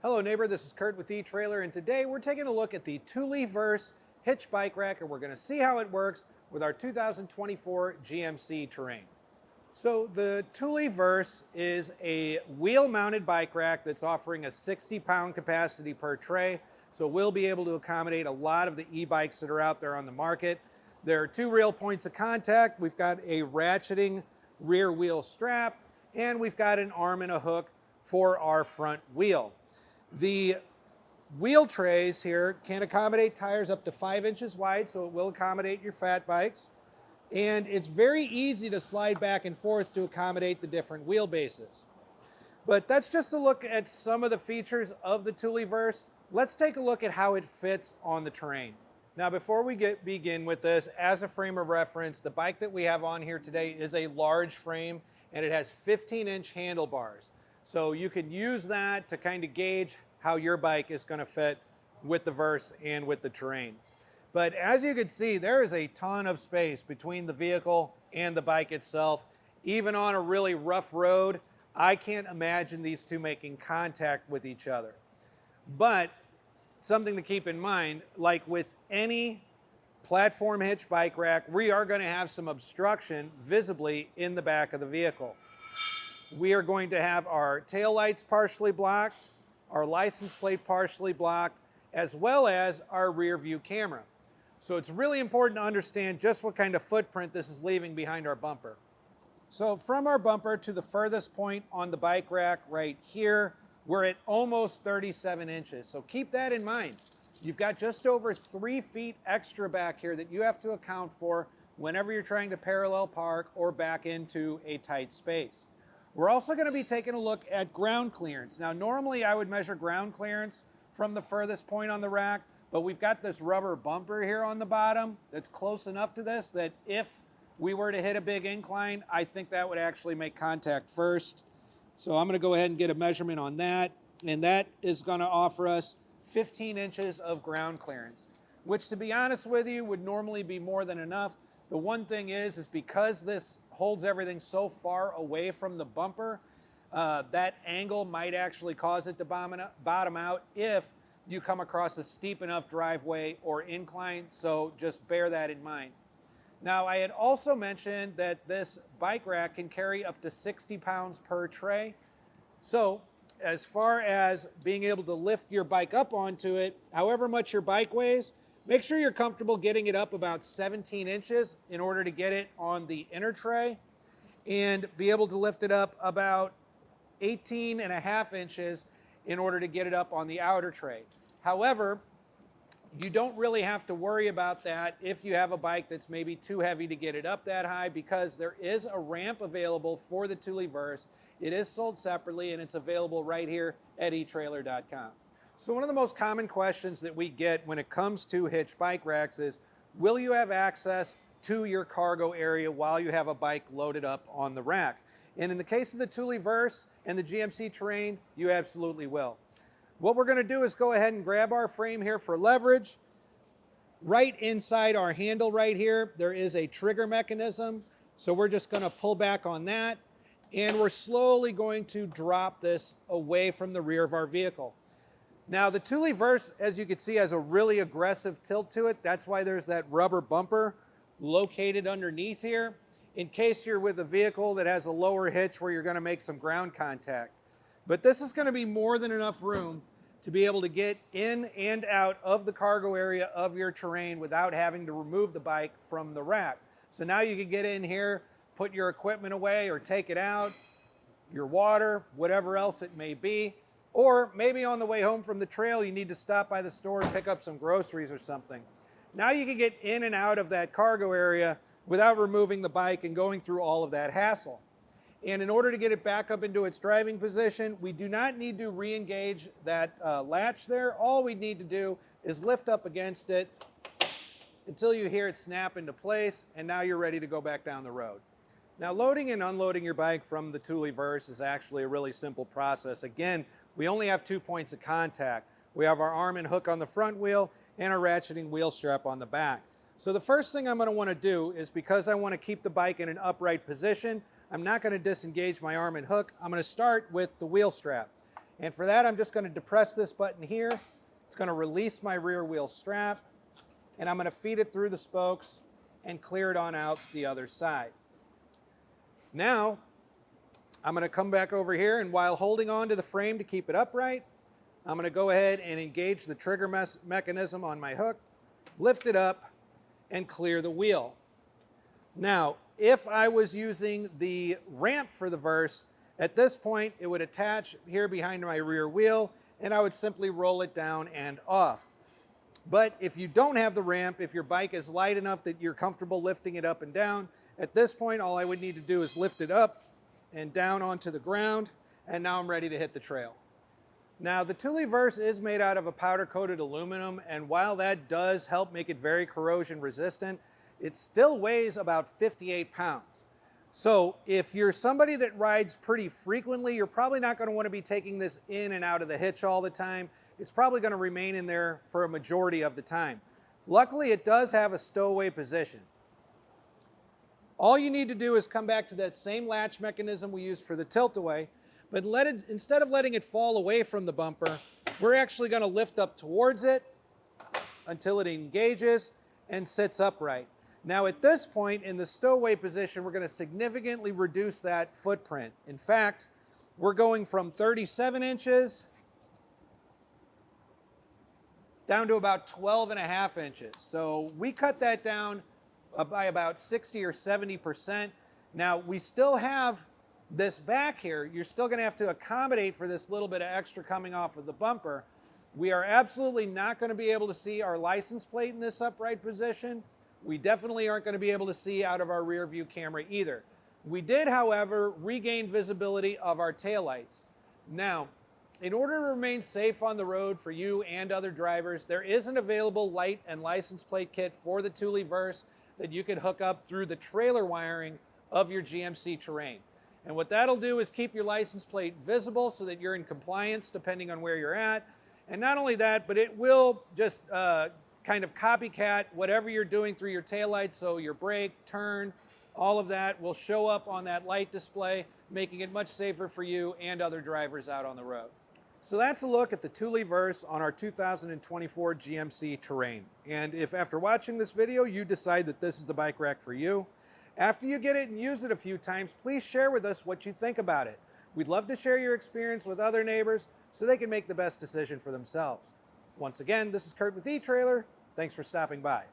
Hello neighbor, this is Curt with eTrailer, and today we're taking a look at the Thule Verse Hitch Bike Rack, and we're going to see how it works with our 2024 GMC Terrain. So the Thule Verse is a wheel-mounted bike rack that's offering a 60-pound capacity per tray, so we'll be able to accommodate a lot of the e-bikes that are out there on the market. There are two real points of contact. We've got a ratcheting rear wheel strap, and we've got an arm and a hook for our front wheel. The wheel trays here can accommodate tires up to 5 inches wide, so it will accommodate your fat bikes. And it's very easy to slide back and forth to accommodate the different wheelbases. But that's just a look at some of the features of the Thule Verse. Let's take a look at how it fits on the terrain. Now, before we begin with this, as a frame of reference, the bike that we have on here today is a large frame, and it has 15-inch handlebars. So you can use that to kind of gauge how your bike is going to fit with the Verse and with the terrain. But as you can see, there is a ton of space between the vehicle and the bike itself. Even on a really rough road, I can't imagine these two making contact with each other. But something to keep in mind, like with any platform hitch bike rack, we are going to have some obstruction visibly in the back of the vehicle. We are going to have our taillights partially blocked, our license plate partially blocked, as well as our rear view camera. So it's really important to understand just what kind of footprint this is leaving behind our bumper. So from our bumper to the furthest point on the bike rack right here, we're at almost 37 inches. So keep that in mind. You've got just over 3 feet extra back here that you have to account for whenever you're trying to parallel park or back into a tight space. We're also going to be taking a look at ground clearance. Now, normally I would measure ground clearance from the furthest point on the rack, but we've got this rubber bumper here on the bottom that's close enough to this that if we were to hit a big incline, I think that would actually make contact first. So I'm going to go ahead and get a measurement on that, and that is going to offer us 15 inches of ground clearance, which, to be honest with you, would normally be more than enough. The one thing is because this holds everything so far away from the bumper, that angle might actually cause it to bottom out if you come across a steep enough driveway or incline, so just bear that in mind. Now, I had also mentioned that this bike rack can carry up to 60 pounds per tray. So as far as being able to lift your bike up onto it, however much your bike weighs, make sure you're comfortable getting it up about 17 inches in order to get it on the inner tray, and be able to lift it up about 18.5 inches in order to get it up on the outer tray. However, you don't really have to worry about that if you have a bike that's maybe too heavy to get it up that high, because there is a ramp available for the Thule Verse. It is sold separately, and it's available right here at etrailer.com. So one of the most common questions that we get when it comes to hitch bike racks is, will you have access to your cargo area while you have a bike loaded up on the rack? And in the case of the Thule Verse and the GMC Terrain, you absolutely will. What we're going to do is go ahead and grab our frame here for leverage. Right inside our handle right here, there is a trigger mechanism. So we're just going to pull back on that, and we're slowly going to drop this away from the rear of our vehicle. Now, the Thule Verse, as you can see, has a really aggressive tilt to it. That's why there's that rubber bumper located underneath here, in case you're with a vehicle that has a lower hitch where you're going to make some ground contact. But this is going to be more than enough room to be able to get in and out of the cargo area of your terrain without having to remove the bike from the rack. So now you can get in here, put your equipment away or take it out, your water, whatever else it may be. Or maybe on the way home from the trail, you need to stop by the store and pick up some groceries or something. Now you can get in and out of that cargo area without removing the bike and going through all of that hassle. And in order to get it back up into its driving position, we do not need to re-engage that latch there. All we need to do is lift up against it until you hear it snap into place, and now you're ready to go back down the road. Now, loading and unloading your bike from the Thule Verse is actually a really simple process. Again, we only have 2 points of contact. We have our arm and hook on the front wheel and our ratcheting wheel strap on the back. So the first thing I'm going to want to do is, because I want to keep the bike in an upright position, I'm not going to disengage my arm and hook. I'm going to start with the wheel strap. And for that, I'm just going to depress this button here. It's going to release my rear wheel strap, and I'm going to feed it through the spokes and clear it on out the other side. Now, I'm going to come back over here, and while holding on to the frame to keep it upright, I'm going to go ahead and engage the trigger mechanism on my hook, lift it up, and clear the wheel. Now, if I was using the ramp for the Verse, at this point it would attach here behind my rear wheel, and I would simply roll it down and off. But if you don't have the ramp, if your bike is light enough that you're comfortable lifting it up and down, at this point all I would need to do is lift it up and down onto the ground, and now I'm ready to hit the trail. Now, the Thule Verse is made out of a powder-coated aluminum, and while that does help make it very corrosion resistant, it still weighs about 58 pounds. So if you're somebody that rides pretty frequently, you're probably not going to want to be taking this in and out of the hitch all the time. It's probably going to remain in there for a majority of the time. Luckily, it does have a stowaway position. All you need to do is come back to that same latch mechanism we used for the tilt-away, but instead of letting it fall away from the bumper, we're actually going to lift up towards it until it engages and sits upright. Now at this point in the stowaway position, we're going to significantly reduce that footprint. In fact, we're going from 37 inches down to about 12.5 inches. So we cut that down by about 60 or 70%. Now we still have this back here. You're still going to have to accommodate for this little bit of extra coming off of the bumper. We are absolutely not going to be able to see our license plate in this upright position. We definitely aren't going to be able to see out of our rear view camera either. We did, however, regain visibility of our taillights. Now, in order to remain safe on the road for you and other drivers, there is an available light and license plate kit for the Thule Verse that you can hook up through the trailer wiring of your GMC Terrain. And what that'll do is keep your license plate visible so that you're in compliance depending on where you're at. And not only that, but it will just kind of copycat whatever you're doing through your taillights, so your brake, turn, all of that will show up on that light display, making it much safer for you and other drivers out on the road. So that's a look at the Thule Verse on our 2024 GMC Terrain. And if after watching this video you decide that this is the bike rack for you, after you get it and use it a few times, please share with us what you think about it. We'd love to share your experience with other neighbors so they can make the best decision for themselves. Once again, this is Curt with eTrailer. Thanks for stopping by.